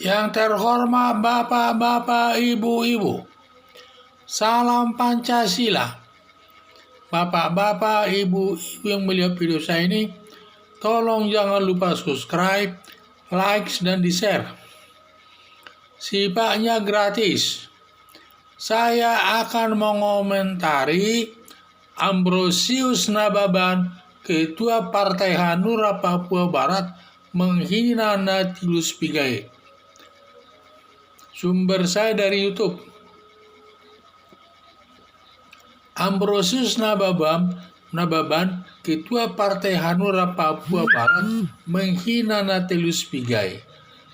Yang terhormat Bapak-bapak, Ibu-ibu, salam Pancasila. Bapak-bapak, Ibu-ibu yang melihat video saya ini, tolong jangan lupa subscribe, like, dan di-share. Sifatnya gratis. Saya akan mengomentari Ambrosius Nababan, Ketua Partai Hanura Papua Barat, menghina Natilius Pigai. Sumber saya dari YouTube. Ambrosius Nababan, Ketua Partai Hanura Papua Barat, menghina Natilius Pigai.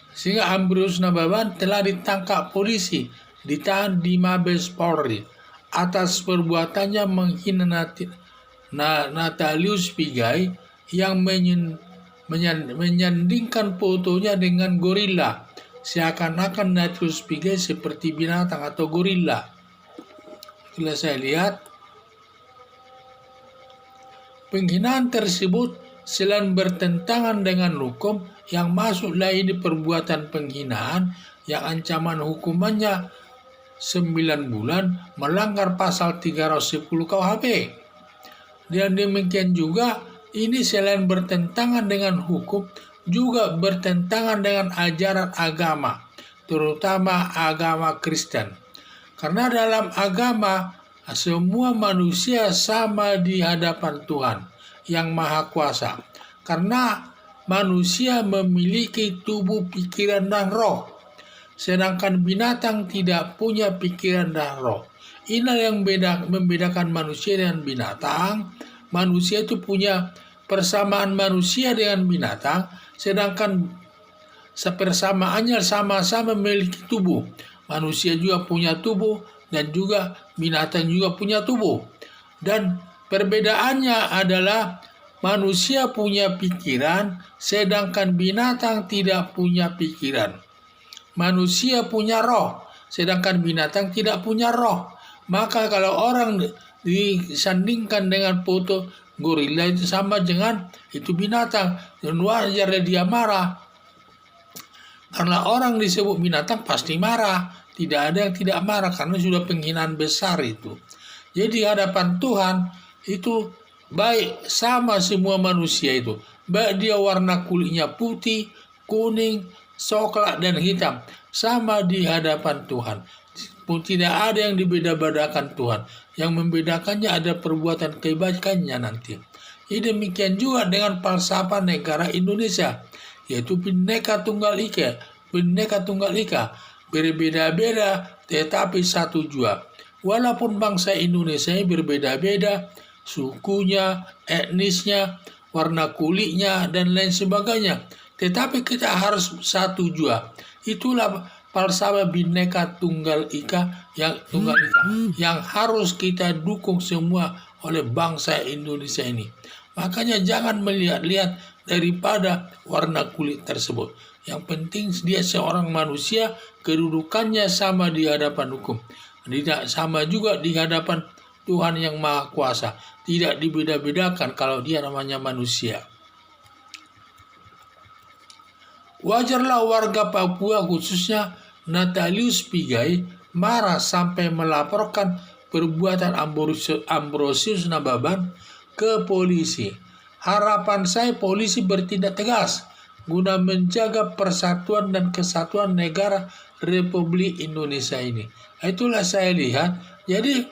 Sehingga Ambrosius Nababan telah ditangkap polisi, ditahan di Mabes Polri atas perbuatannya menghina Natilius Pigai yang menyandingkan fotonya dengan gorila, seakan-akan Natilius Pigai seperti binatang atau gorila. Setelah saya lihat, penghinaan tersebut selain bertentangan dengan hukum yang masuklah ini perbuatan penghinaan yang ancaman hukumannya 9 bulan, melanggar pasal 310 KUHP. Dan demikian juga ini selain bertentangan dengan hukum juga bertentangan dengan ajaran agama, terutama agama Kristen. Karena dalam agama semua manusia sama di hadapan Tuhan yang Maha Kuasa. Karena manusia memiliki tubuh, pikiran, dan roh. Sedangkan binatang tidak punya pikiran dan roh. Inilah yang membedakan manusia dengan binatang. Manusia itu punya persamaan manusia dengan binatang, sedangkan persamaannya sama-sama memiliki tubuh. Manusia juga punya tubuh dan juga binatang juga punya tubuh. Dan perbedaannya adalah manusia punya pikiran, sedangkan binatang tidak punya pikiran. Manusia punya roh, sedangkan binatang tidak punya roh. Maka kalau orang disandingkan dengan foto gorila itu sama dengan itu binatang, dan wajar dia marah. Karena orang disebut binatang pasti marah. Tidak ada yang tidak marah karena sudah penghinaan besar itu. Jadi hadapan Tuhan itu baik sama semua manusia itu. Baik dia warna kulitnya putih, kuning, coklat, dan hitam. Sama di hadapan Tuhan. Tidak ada yang dibeda-bedakan Tuhan. Yang membedakannya ada perbuatan kebaikannya nanti. Jadi demikian juga dengan falsafah negara Indonesia, yaitu Bhinneka Tunggal Ika. Bhinneka Tunggal Ika, berbeda-beda tetapi satu jua. Walaupun bangsa Indonesia ini berbeda-beda, sukunya, etnisnya, warna kulitnya, dan lain sebagainya, tetapi kita harus satu jua. Itulah falsafah Bhinneka Tunggal Ika yang harus kita dukung semua oleh bangsa Indonesia ini. Makanya jangan melihat-lihat daripada warna kulit tersebut. Yang penting dia seorang manusia, kedudukannya sama di hadapan hukum. Tidak sama juga di hadapan Tuhan yang Maha Kuasa. Tidak dibeda-bedakan kalau dia namanya manusia. Wajarlah warga Papua khususnya Natilius Pigai marah sampai melaporkan perbuatan Ambrosius Nababan ke polisi. Harapan saya polisi bertindak tegas guna menjaga persatuan dan kesatuan negara Republik Indonesia ini. Itulah saya lihat. Jadi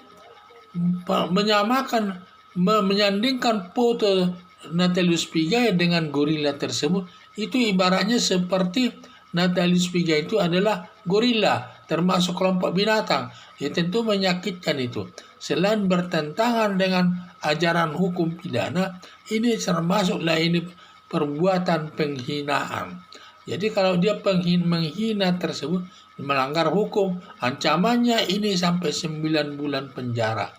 menyandingkan foto Natilius Pigai dengan gorila tersebut, itu ibaratnya seperti Natilius Pigai itu adalah gorila, termasuk kelompok binatang. Ya tentu menyakitkan itu. Selain bertentangan dengan ajaran hukum pidana, ini termasuklah ini perbuatan penghinaan. Jadi kalau dia menghina tersebut melanggar hukum, ancamannya ini sampai 9 bulan penjara.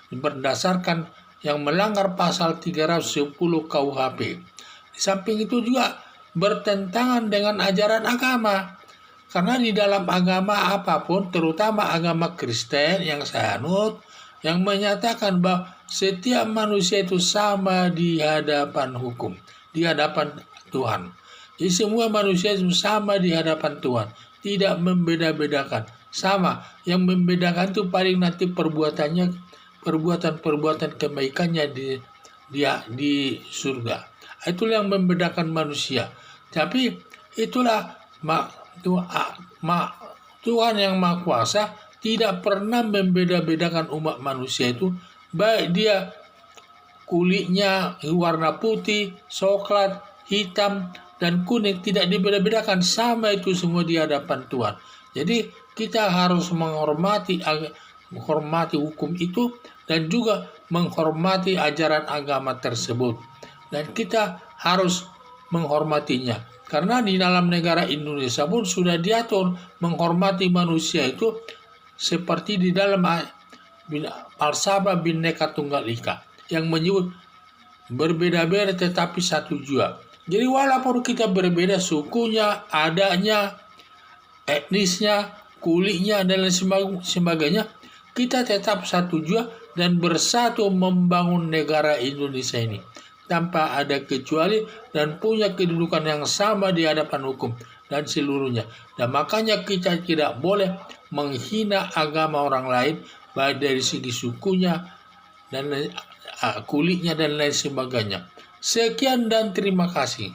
Berdasarkan yang melanggar pasal 310 KUHP. Di samping itu juga bertentangan dengan ajaran agama. Karena di dalam agama apapun, terutama agama Kristen yang saya anut, yang menyatakan bahwa setiap manusia itu sama di hadapan hukum, di hadapan Tuhan. Jadi semua manusia itu sama di hadapan Tuhan. tidak membeda-bedakan. Sama, yang membedakan itu paling nanti perbuatan-perbuatan kebaikannya di surga. Itulah yang membedakan manusia. Tapi itulah Tuhan yang Maha Kuasa tidak pernah membeda-bedakan umat manusia itu, baik dia kulitnya warna putih, coklat, hitam, dan kuning, tidak dibeda-bedakan, sama itu semua di hadapan Tuhan. Jadi kita harus menghormati hukum itu dan juga menghormati ajaran agama tersebut. Dan kita harus menghormatinya. Karena di dalam negara Indonesia pun sudah diatur menghormati manusia itu seperti di dalam Falsafah Bhinneka Tunggal Ika yang menyebut berbeda-beda tetapi satu jua. Jadi walaupun kita berbeda sukunya, adanya, etnisnya, kulitnya, dan lain sebagainya, kita tetap satu jua dan bersatu membangun negara Indonesia ini tanpa ada kecuali dan punya kedudukan yang sama di hadapan hukum dan seluruhnya. Dan makanya kita tidak boleh menghina agama orang lain, baik dari segi sukunya dan kulitnya dan lain sebagainya. Sekian dan terima kasih.